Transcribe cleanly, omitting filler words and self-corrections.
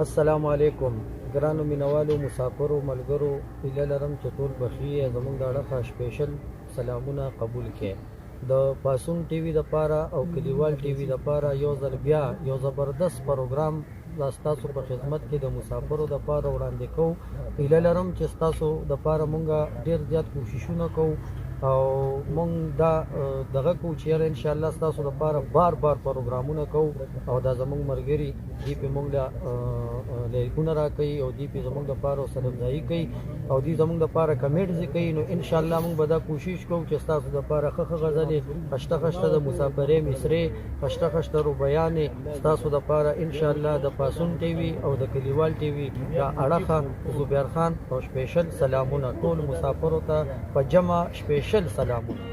السلام علیکم ګرانو مینوالو مسافرو ملګرو هیله لرم چې ټول بخي زموږ د اړخه سپیشل سلامونه قبول کړئ د پاسون ټي وي د پاره او کلیوال ټي وي د پاره یو ځل بیا یو زبردست پروګرام تاسو په خدمت کې د مسافرو د پاره وړاندې کوو هیله لرم چې تاسو د پاره مونږه ډیر زیات کوششونه کوو او مونږ دا دغه کو چې ان شاء الله تاسو لپاره بار پروګرامونه کوو او دا زموږ مرګري دی په مونږ له لیکونه راکړي او دی په زموږ لپاره سلامځای کوي او دی زموږ لپاره کمنټس کوي نو ان شاء الله مونږ به دا کوشش کوو چې تاسو لپاره خخ غزلې خشته د مسافرې مصری خشته ربیانې تاسو لپاره ان شاء الله د پاسون ټي وي او د کلیوال ټي وي دا اړخه زبیر خان او سپیشل سلامونه ټول مسافرو ته په جمع سپیشل سلامونه